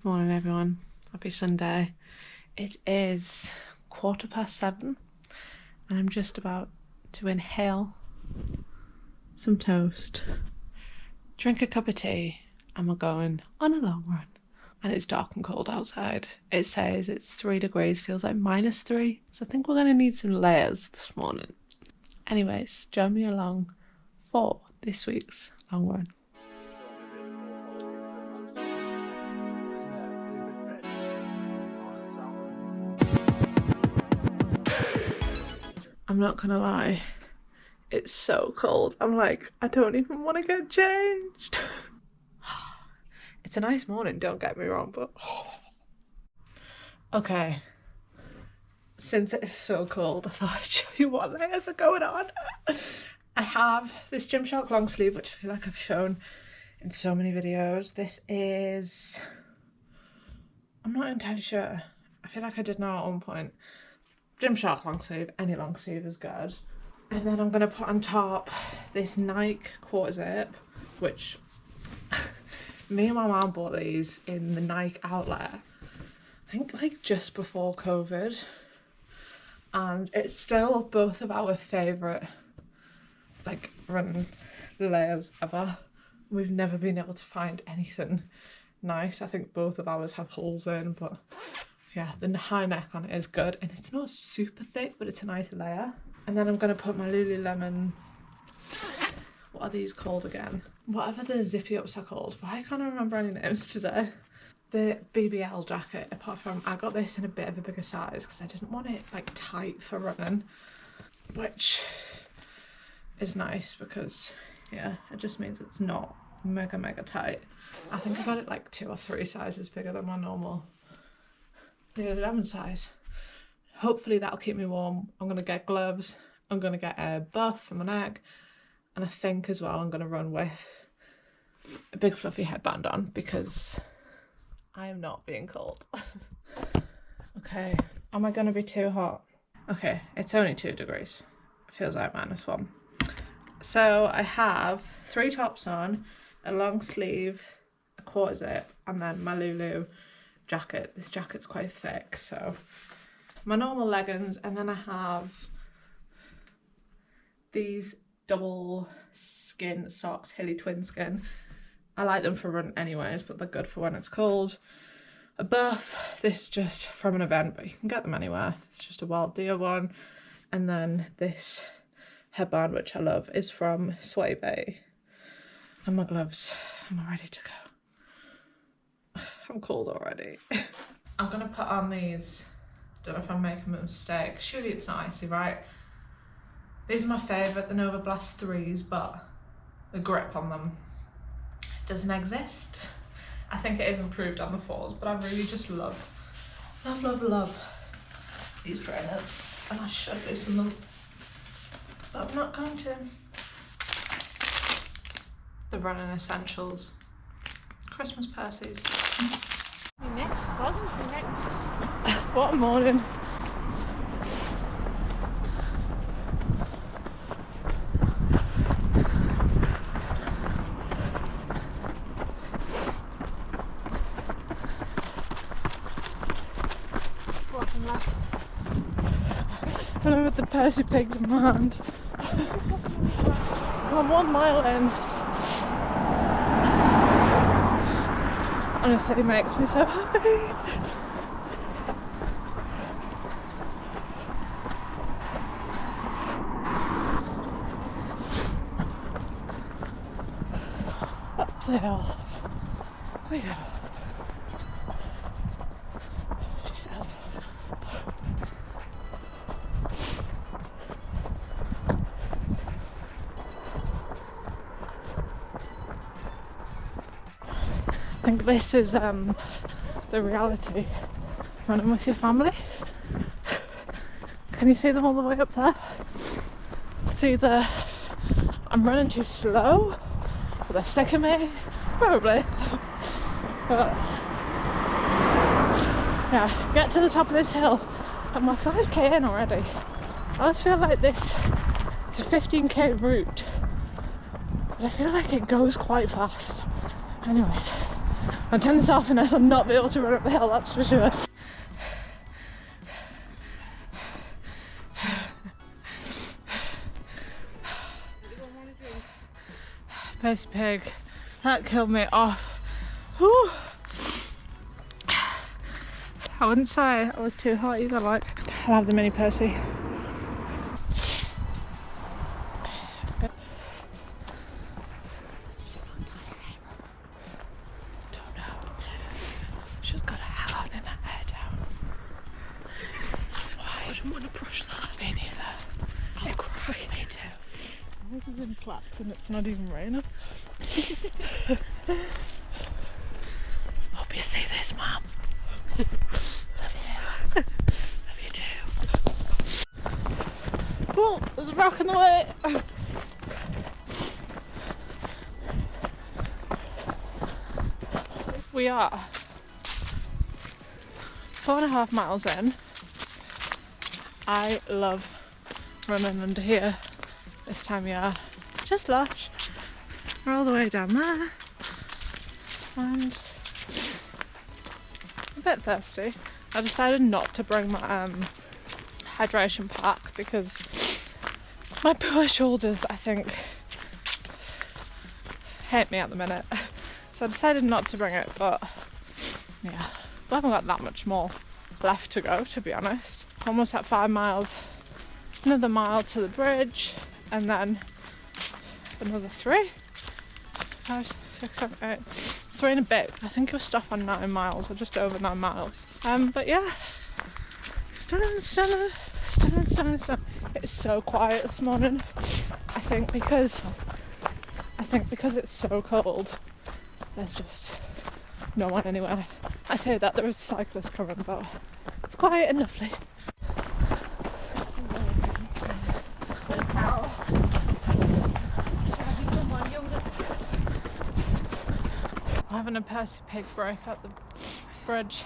Good morning everyone, happy Sunday. It is 7:15 and I'm just about to inhale some toast, drink a cup of tea, and we're going on a long run. And it's dark and cold outside. It says it's 3 degrees, feels like -3, so I think we're going to need some layers this morning. Anyways, join me along for this week's long run. I'm not gonna lie, it's so cold. I'm like, I don't even want to get changed. It's a nice morning, don't get me wrong, but okay. Since it is so cold, I thought I'd show you what layers are going on. I have this Gymshark long sleeve, which I feel like I've shown in so many videos. This is, I'm not entirely sure. I feel like I did know at one point. Gymshark long sleeve, any long sleeve is good. And then I'm going to put on top this Nike quarter zip, which me and my mum bought these in the Nike outlet, I think like just before COVID. And it's still both of our favourite like running layers ever. We've never been able to find anything nice. I think both of ours have holes in, but yeah, the high neck on it is good, and it's not super thick, but it's a nice layer. And then I'm going to put my Lululemon, what are these called again? Whatever the zippy ups are called. Why can't I remember any names today? The BBL jacket, apart from I got this in a bit of a bigger size because I didn't want it like tight for running, which is nice because yeah, it just means it's not mega tight. I think I got it like 2 or 3 sizes bigger than my normal Lululemon size. Hopefully that'll keep me warm. I'm gonna get gloves, I'm gonna get a buff for my neck, and I think as well I'm gonna run with a big fluffy headband on because I am not being cold. Okay, am I gonna be too hot? Okay, it's only 2 degrees. It feels like -1. So I have 3 tops on, a long sleeve, a quarter zip, and then my Lulu jacket. This jacket's quite thick, so my normal leggings, and then I have these double skin socks, Hilly twin skin. I like them for running anyways, but they're good for when it's cold. A buff, this is just from an event, but you can get them anywhere. It's just a Wild Deer one. And then this headband, which I love, is from Sway Bay. And my gloves, I'm ready to go. I'm cold already. I'm gonna put on these, don't know if I'm making a mistake. Surely it's not icy, right? These are my favourite, the Nova Blast 3s, but the grip on them doesn't exist. I think it is improved on the 4s, but I really just love these trainers, and I should loosen them, but I'm not going to. The running essentials, Christmas purses. What a morning. I'm with the Percy pigs in my hand. I'm 1 mile in. Honestly, it makes me so happy. Up the hill we go. She says. I think this is the reality, running with your family. Can you see them all the way up there? It's either I'm running too slow, or they're sick of me, probably. But yeah, get to the top of this hill. I'm 5k in already. I always feel like this is a 15k route, but I feel like it goes quite fast. Anyways, I'll turn this off unless I'll not be able to run up the hill, that's for sure. Percy Pig, that killed me off. Whew. I wouldn't say I was too hot either, like, I'll have the mini Percy. She's got a hat on and her hair down. Why? I wouldn't want to brush that. Me neither. I cry. Me too. This is in flats and it's not even raining. Hope you see this, Mum. Love you. Love you too. Oh, there's a rock in the way. We are 4.5 miles in. I love running under here this time of year. Just lush. We're all the way down there and a bit thirsty. I decided not to bring my hydration pack because my poor shoulders, I think, hate me at the minute. So I decided not to bring it, but yeah, we haven't got that much more left to go, to be honest. Almost at 5 miles, another mile to the bridge, and then another 3, 5, 6, 7, 8, 3 and a bit. I think it was stuff on 9 miles, or just over 9 miles. But yeah, stunning. It's so quiet this morning. I think because it's so cold, there's just no one anywhere. I say that there is cyclists coming, but it's quiet and lovely. I'm having a Percy Pig break at the bridge.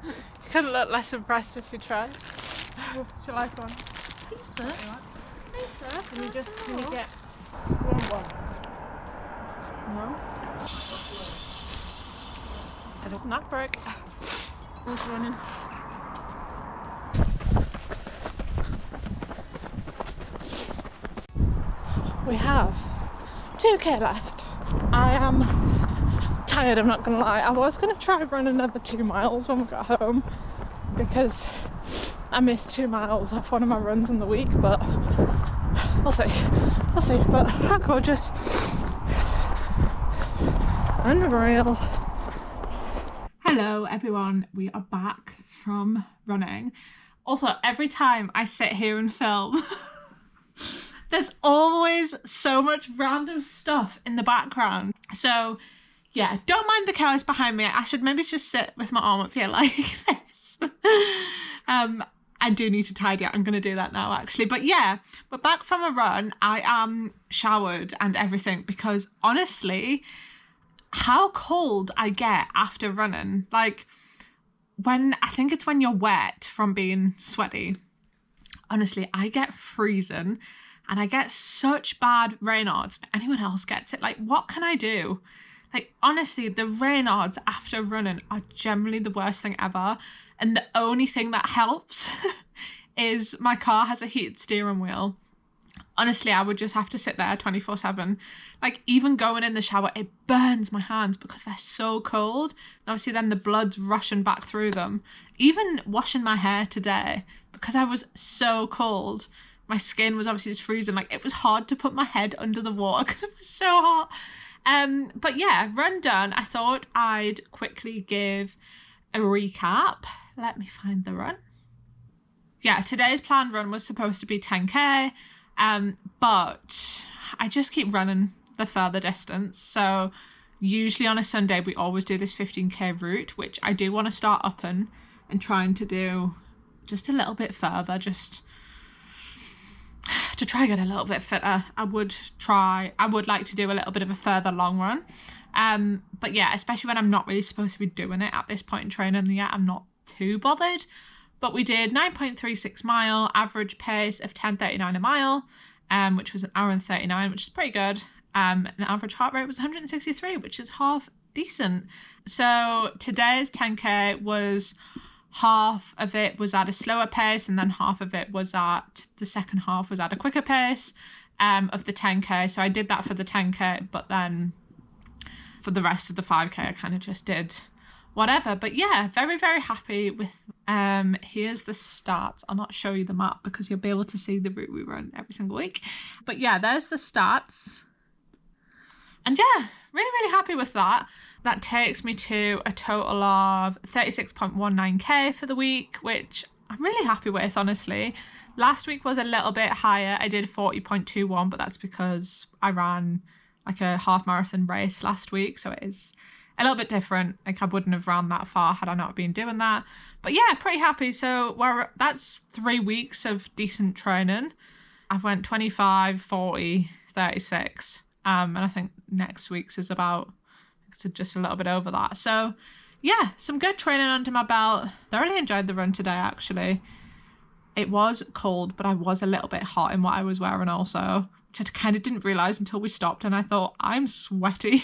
You could look less impressed if you tried. Do you like one? Pizza? Pizza? Can you get one? No? It does not break. Who's running? We have 2k left. I am tired, I'm not gonna lie. I was gonna try and run another 2 miles when we got home because I missed 2 miles off one of my runs in the week, but we'll see. But how gorgeous. Unreal. Hello everyone, we are back from running. Also, every time I sit here and film, there's always so much random stuff in the background. So yeah, don't mind the cows behind me. I should maybe just sit with my arm up here like this. I do need to tidy up. I'm going to do that now actually. But yeah, we're back from a run. I am showered and everything because honestly, how cold I get after running. Like I think it's when you're wet from being sweaty. Honestly, I get freezing. And I get such bad Raynaud's. If anyone else gets it, like, what can I do? Like, honestly, the Raynaud's after running are generally the worst thing ever. And the only thing that helps is my car has a heated steering wheel. Honestly, I would just have to sit there 24/7. Like, even going in the shower, it burns my hands because they're so cold. And obviously then the blood's rushing back through them. Even washing my hair today, because I was so cold, my skin was obviously just freezing. Like, it was hard to put my head under the water because it was so hot. But yeah, run done. I thought I'd quickly give a recap. Let me find the run. Yeah, today's planned run was supposed to be 10k, but I just keep running the further distance. So usually on a Sunday, we always do this 15k route, which I do want to start upping and trying to do just a little bit further, just to try and get a little bit fitter. I would like to do a little bit of a further long run. But yeah, especially when I'm not really supposed to be doing it at this point in training yet, I'm not too bothered. But we did 9.36 mile, average pace of 10:39 a mile, which was 1 hour and 39, which is pretty good. and average heart rate was 163, which is half decent. So today's 10k was, half of it was at a slower pace, and then half of it was at, the second half was at a quicker pace of the 10k. So I did that for the 10k, but then for the rest of the 5k I kind of just did whatever. But yeah, very, very happy with, here's the stats. I'll not show you the map because you'll be able to see the route we run every single week. But yeah, there's the stats. And yeah, really, really happy with that. That takes me to a total of 36.19k for the week, which I'm really happy with, honestly. Last week was a little bit higher. I did 40.21, but that's because I ran like a half marathon race last week, so it is a little bit different. Like, I wouldn't have ran that far had I not been doing that. But yeah, pretty happy. So that's 3 weeks of decent training. I've went 25, 40, 36. And I think next week's is about, it's just a little bit over that. So yeah, some good training under my belt. Thoroughly enjoyed the run today, actually. It was cold, but I was a little bit hot in what I was wearing also, which I kind of didn't realise until we stopped, and I thought, I'm sweaty.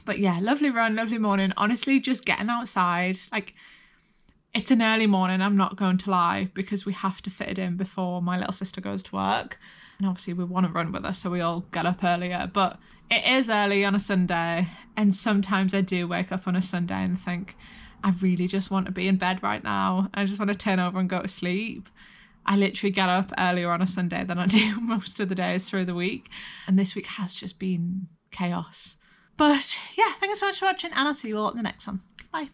But yeah, lovely run, lovely morning. Honestly, just getting outside, like, it's an early morning, I'm not going to lie, because we have to fit it in before my little sister goes to work. And obviously we want to run with her, so we all get up earlier. But it is early on a Sunday, and sometimes I do wake up on a Sunday and think, I really just want to be in bed right now. I just want to turn over and go to sleep. I literally get up earlier on a Sunday than I do most of the days through the week. And this week has just been chaos. But yeah, thanks so much for watching, and I'll see you all in the next one. Bye.